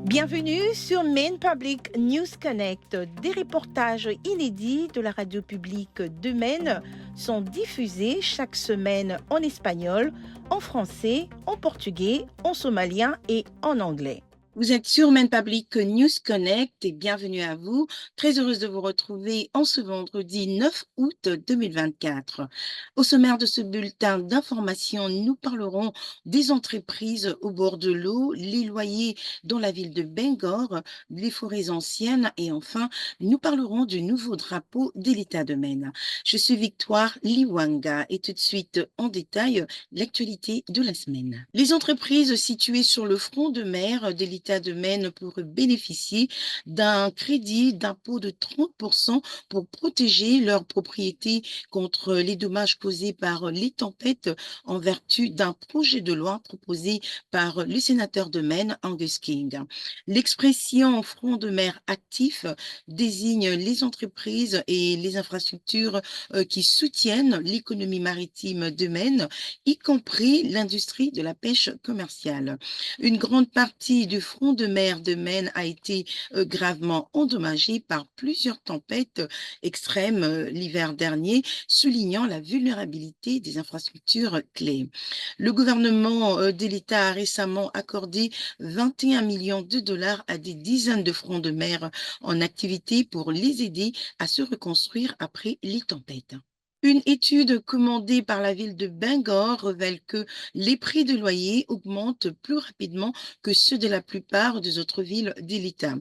Bienvenue sur Maine Public News Connect. Des reportages inédits de la radio publique de Maine sont diffusés chaque semaine en espagnol, en français, en portugais, en somalien et en anglais. Vous êtes sur Maine Public News Connect et bienvenue à vous. Très heureuse de vous retrouver en ce vendredi 9 août 2024. Au sommaire de ce bulletin d'information, nous parlerons des entreprises au bord de l'eau, les loyers dans la ville de Bangor, les forêts anciennes et enfin, nous parlerons du nouveau drapeau de l'État de Maine. Je suis Victoire Liwanga et tout de suite en détail l'actualité de la semaine. Les entreprises situées sur le front de mer de l'État de Maine pourraient bénéficier d'un crédit d'impôt de 30% pour protéger leurs propriétés contre les dommages causés par les tempêtes en vertu d'un projet de loi proposé par le sénateur de Maine, Angus King. L'expression front de mer actif désigne les entreprises et les infrastructures qui soutiennent l'économie maritime de Maine, y compris l'industrie de la pêche commerciale. Une grande partie du front de mer de Maine a été gravement endommagée par plusieurs tempêtes extrêmes l'hiver dernier, soulignant la vulnérabilité des infrastructures clés. Le gouvernement de l'État a récemment accordé 21 millions de dollars à des dizaines de fronts de mer en activité pour les aider à se reconstruire après les tempêtes. Une étude commandée par la ville de Bangor révèle que les prix de loyer augmentent plus rapidement que ceux de la plupart des autres villes de l'État.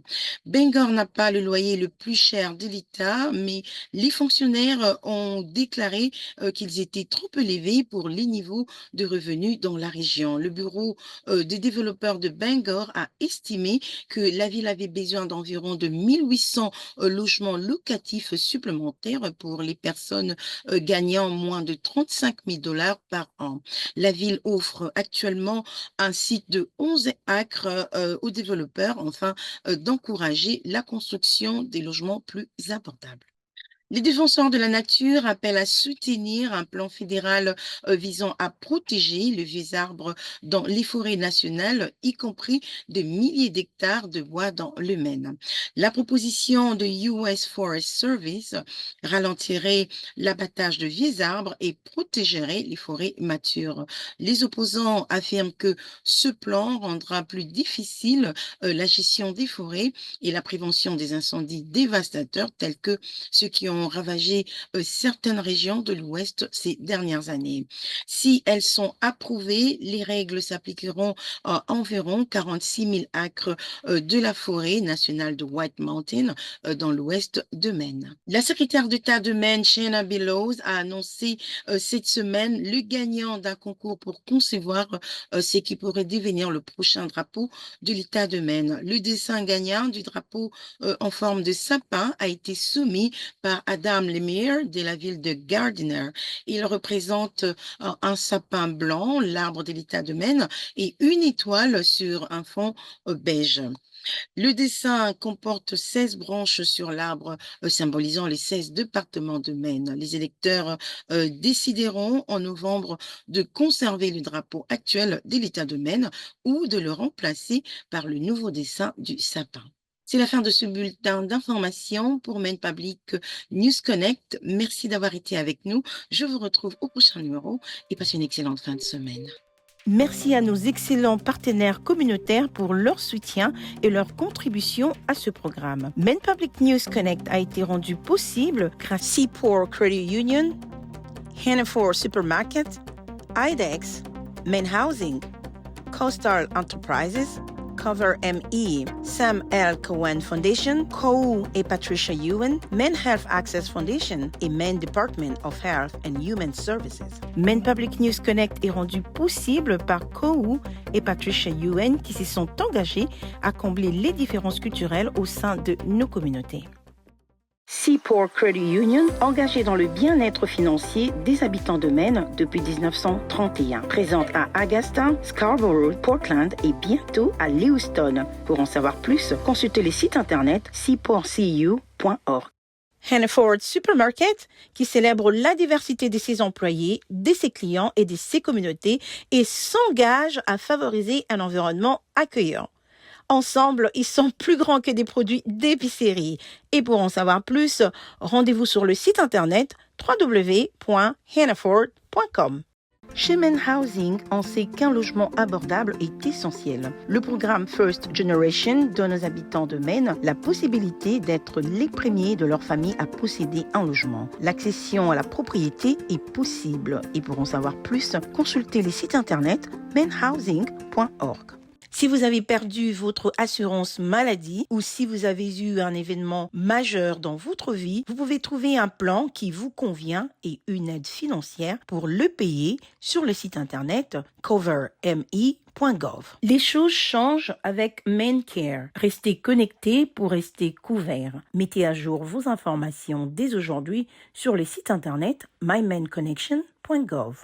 Bangor n'a pas le loyer le plus cher de l'État, mais les fonctionnaires ont déclaré qu'ils étaient trop élevés pour les niveaux de revenus dans la région. Le bureau des développeurs de Bangor a estimé que la ville avait besoin d'environ de 1800 logements locatifs supplémentaires pour les personnes gagnant moins de 35 000 dollars par an. La ville offre actuellement un site de 11 acres aux développeurs afin d'encourager la construction des logements plus abordables. Les défenseurs de la nature appellent à soutenir un plan fédéral visant à protéger les vieux arbres dans les forêts nationales, y compris de milliers d'hectares de bois dans le Maine. La proposition de US Forest Service ralentirait l'abattage de vieux arbres et protégerait les forêts matures. Les opposants affirment que ce plan rendra plus difficile la gestion des forêts et la prévention des incendies dévastateurs tels que ceux qui ont ravagé certaines régions de l'Ouest ces dernières années. Si elles sont approuvées, les règles s'appliqueront à environ 46 000 acres de la forêt nationale de White Mountain dans l'Ouest de Maine. La secrétaire d'État de Maine, Shanna Bellows, a annoncé cette semaine le gagnant d'un concours pour concevoir ce qui pourrait devenir le prochain drapeau de l'État de Maine. Le dessin gagnant du drapeau en forme de sapin a été soumis par Adam Lemire de la ville de Gardiner. Il représente un sapin blanc, l'arbre de l'État de Maine, et une étoile sur un fond beige. Le dessin comporte 16 branches sur l'arbre, symbolisant les 16 départements de Maine. Les électeurs décideront en novembre de conserver le drapeau actuel de l'État de Maine ou de le remplacer par le nouveau dessin du sapin. C'est la fin de ce bulletin d'information pour Maine Public News Connect. Merci d'avoir été avec nous. Je vous retrouve au prochain numéro et passez une excellente fin de semaine. Merci à nos excellents partenaires communautaires pour leur soutien et leur contribution à ce programme. Maine Public News Connect a été rendu possible grâce à Seaport Credit Union, Hannaford Supermarket, IDEX, Maine Housing, Coastal Enterprises, Cover ME, Sam L. Cohen Foundation, KOU et Patricia Ewan, Maine Health Access Foundation et Maine Department of Health and Human Services. Maine Public News Connect est rendu possible par KOU et Patricia Ewan qui se sont engagés à combler les différences culturelles au sein de nos communautés. Seaport Credit Union, engagée dans le bien-être financier des habitants de Maine depuis 1931. Présente à Augusta, Scarborough, Portland et bientôt à Lewiston. Pour en savoir plus, consultez les sites internet seaportcu.org. Hannaford Supermarket, qui célèbre la diversité de ses employés, de ses clients et de ses communautés et s'engage à favoriser un environnement accueillant. Ensemble, ils sont plus grands que des produits d'épicerie. Et pour en savoir plus, rendez-vous sur le site internet www.hannaford.com. Chez Men Housing, on sait qu'un logement abordable est essentiel. Le programme First Generation donne aux habitants de Maine la possibilité d'être les premiers de leur famille à posséder un logement. L'accession à la propriété est possible. Et pour en savoir plus, consultez les sites internet menhousing.org. Si vous avez perdu votre assurance maladie ou si vous avez eu un événement majeur dans votre vie, vous pouvez trouver un plan qui vous convient et une aide financière pour le payer sur le site internet coverme.gov. Les choses changent avec MaineCare. Restez connectés pour rester couverts. Mettez à jour vos informations dès aujourd'hui sur le site internet mymainconnection.gov.